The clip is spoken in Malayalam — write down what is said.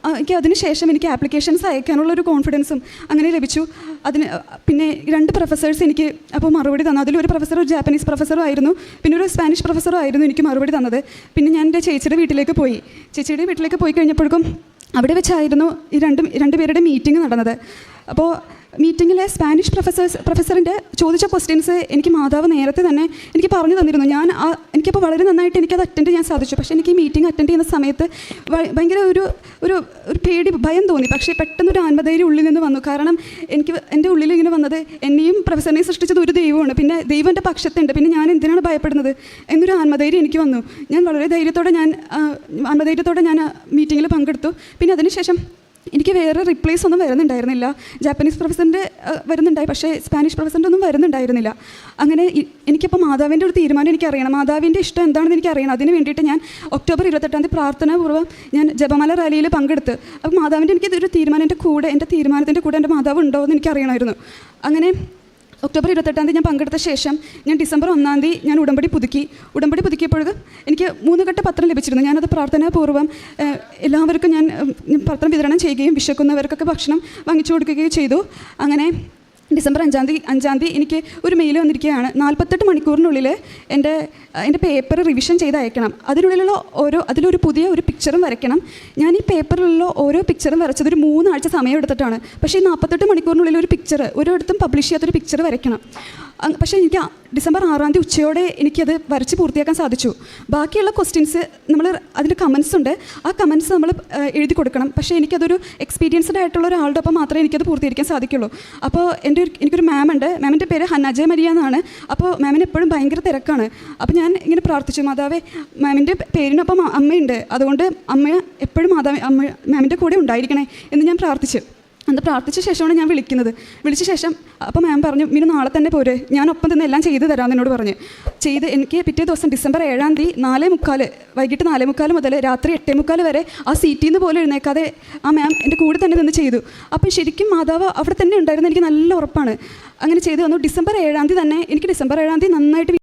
എനിക്ക് അതിന് ശേഷം എനിക്ക് ആപ്ലിക്കേഷൻസ് അയക്കാനുള്ളൊരു കോൺഫിഡൻസും അങ്ങനെ ലഭിച്ചു. അതിന് പിന്നെ 2 പ്രൊഫസേഴ്സ് എനിക്ക് അപ്പോൾ മറുപടി തന്നു. അതിലൊരു പ്രൊഫസർ ഒരു ജാപ്പനീസ് പ്രൊഫസറും ആയിരുന്നു, പിന്നെ ഒരു സ്പാനിഷ് പ്രൊഫസറും ആയിരുന്നു എനിക്ക് മറുപടി തന്നത്. പിന്നെ ഞാൻ എൻ്റെ ചേച്ചിയുടെ വീട്ടിലേക്ക് പോയി. ചേച്ചിയുടെ വീട്ടിലേക്ക് പോയി കഴിഞ്ഞപ്പോഴേക്കും അവിടെ വെച്ചായിരുന്നു ഈ രണ്ട് പേരുടെ മീറ്റിംഗ് നടന്നത്. അപ്പോൾ മീറ്റിങ്ങിലെ സ്പാനിഷ് പ്രൊഫസറിൻ്റെ ചോദിച്ച ക്വസ്റ്റ്യൻസ് എനിക്ക് മാതാവ് നേരത്തെ തന്നെ എനിക്ക് പറഞ്ഞു തന്നിരുന്നു. എനിക്കപ്പോൾ വളരെ നന്നായിട്ട് എനിക്കത് അറ്റൻഡ് ചെയ്യാൻ സാധിച്ചു. പക്ഷേ എനിക്ക് ഈ മീറ്റിംഗ് അറ്റൻഡ് ചെയ്യുന്ന സമയത്ത് ഭയങ്കര ഒരു പേടി ഭയം തോന്നി. പക്ഷേ പെട്ടെന്നൊരു ആത്മധൈര്യം ഉള്ളിൽ നിന്ന് വന്നു. കാരണം എൻ്റെ ഉള്ളിൽ ഇങ്ങനെ വന്നത് എന്നെയും പ്രൊഫസറിനെയും സൃഷ്ടിച്ചത് ഒരു ദൈവമാണ്, പിന്നെ ദൈവം എൻ്റെ പക്ഷത്തുണ്ട്, പിന്നെ ഞാൻ എന്തിനാണ് ഭയപ്പെടുന്നത് എന്നൊരു ആത്മധൈര്യം എനിക്ക് വന്നു. ഞാൻ വളരെ ആത്മധൈര്യത്തോടെ ഞാൻ മീറ്റിങ്ങിൽ പങ്കെടുത്തു. പിന്നെ അതിനുശേഷം എനിക്ക് വേറെ റിപ്ലൈസ് ഒന്നും വരുന്നുണ്ടായിരുന്നില്ല. ജാപ്പനീസ് പ്രൊഫസറിൻ്റെ വരുന്നുണ്ടായി, പക്ഷേ സ്പാനിഷ് പ്രൊഫസറിൻ്റെ ഒന്നും വരുന്നുണ്ടായിരുന്നില്ല. അങ്ങനെ എനിക്കിപ്പോൾ മാതാവിൻ്റെ ഒരു തീരുമാനം എനിക്കറിയണം, മാതാവിൻ്റെ ഇഷ്ടം എന്താണെന്ന് എനിക്കറിയണം. അതിന് വേണ്ടിയിട്ട് ഞാൻ ഒക്ടോബർ 28 പ്രാർത്ഥനാപൂർവ്വം ഞാൻ ജപമാല റാലിയിൽ പങ്കെടുത്ത്. അപ്പോൾ മാതാവിൻ്റെ എനിക്കിതൊരു തീരുമാനം എൻ്റെ തീരുമാനത്തിൻ്റെ കൂടെ എൻ്റെ മാതാവ് ഉണ്ടോ എന്ന് എനിക്കറിയണമായിരുന്നു. അങ്ങനെ ഒക്ടോബർ 28 ഞാൻ പങ്കെടുത്ത ശേഷം ഞാൻ ഡിസംബർ 1 ഞാൻ ഉടമ്പടി പുതുക്കിയപ്പോഴേക്കും എനിക്ക് 3 ഘട്ട പത്രം ലഭിച്ചിരുന്നു. ഞാനത് പ്രാർത്ഥനാപൂർവ്വം എല്ലാവർക്കും ഞാൻ പത്രം വിതരണം ചെയ്യുകയും വിശക്കുന്നവർക്കൊക്കെ ഭക്ഷണം വാങ്ങിച്ചു കൊടുക്കുകയും ചെയ്തു. അങ്ങനെ ഡിസംബർ 5 എനിക്ക് ഒരു മെയിൽ വന്നിരിക്കുകയാണ്. 48 മണിക്കൂറിനുള്ളിൽ എൻ്റെ പേപ്പർ റിവിഷൻ ചെയ്ത് അയക്കണം. അതിലൊരു പുതിയ പിക്ചറും വരയ്ക്കണം. ഞാൻ ഈ പേപ്പറിലുള്ള ഓരോ പിക്ചറും വരച്ചത് ഒരു 3 ആഴ്ച സമയം എടുത്തിട്ടാണ്. പക്ഷേ ഈ 48 മണിക്കൂറിനുള്ളിൽ ഒരു പിക്ചർ ഒരിടത്തും പബ്ലിഷ് ചെയ്യാത്തൊരു പിക്ചർ വരയ്ക്കണം. പക്ഷേ എനിക്ക് ഡിസംബർ 6 ഉച്ചയോടെ എനിക്കത് വരച്ച് പൂർത്തിയാക്കാൻ സാധിച്ചു. ബാക്കിയുള്ള ക്വസ്റ്റ്യൻസ് അതിൻ്റെ കമൻസ് ഉണ്ട്, ആ കമൻസ് നമ്മൾ എഴുതി കൊടുക്കണം. പക്ഷേ എനിക്കതൊരു എക്സ്പീരിയൻസ്ഡ് ആയിട്ടുള്ള ഒരാളുടെ ഒപ്പം മാത്രമേ എനിക്കത് പൂർത്തീകരിക്കാൻ സാധിക്കുള്ളൂ. അപ്പോൾ എനിക്കൊരു മാം ഉണ്ട്, മാമിൻ്റെ പേര് ഹന്നാജെ മരിയ എന്നാണ്. അപ്പോൾ മാമിന് എപ്പോഴും ഭയങ്കര തിരക്കാണ്. അപ്പോൾ ഞാൻ ഇങ്ങനെ പ്രാർത്ഥിച്ചു, മാതാവേ മാമിൻ്റെ പേരിനൊപ്പം അമ്മയുണ്ട്, അതുകൊണ്ട് അമ്മ എപ്പോഴും മാമിൻ്റെ കൂടെ ഉണ്ടായിരിക്കണേ എന്ന് ഞാൻ പ്രാർത്ഥിച്ചു. അന്ന് പ്രാർത്ഥിച്ച ശേഷമാണ് ഞാൻ വിളിച്ച ശേഷം അപ്പോൾ മാം പറഞ്ഞു, മീനു നാളെ തന്നെ പോരെ, ഞാൻ ഒപ്പം തന്നെ എല്ലാം ചെയ്തു തരാമെന്ന് എന്നോട് പറഞ്ഞു. എനിക്ക് പിറ്റേ ദിവസം ഡിസംബർ 7 4:45 വൈകിട്ട് 4:45 മുതൽ രാത്രി 8:45 വരെ ആ സീറ്റിൽ നിന്ന് പോലും എഴുന്നേക്കാതെ ആ മാം എൻ്റെ കൂടെ തന്നെ നിന്ന് ചെയ്തു. അപ്പം ശരിക്കും മാതാവ് അവിടെ തന്നെ ഉണ്ടായിരുന്നു, എനിക്ക് നല്ല ഉറപ്പാണ്. അങ്ങനെ ചെയ്തു വന്നു. ഡിസംബർ 7 തന്നെ എനിക്ക് നന്നായിട്ട്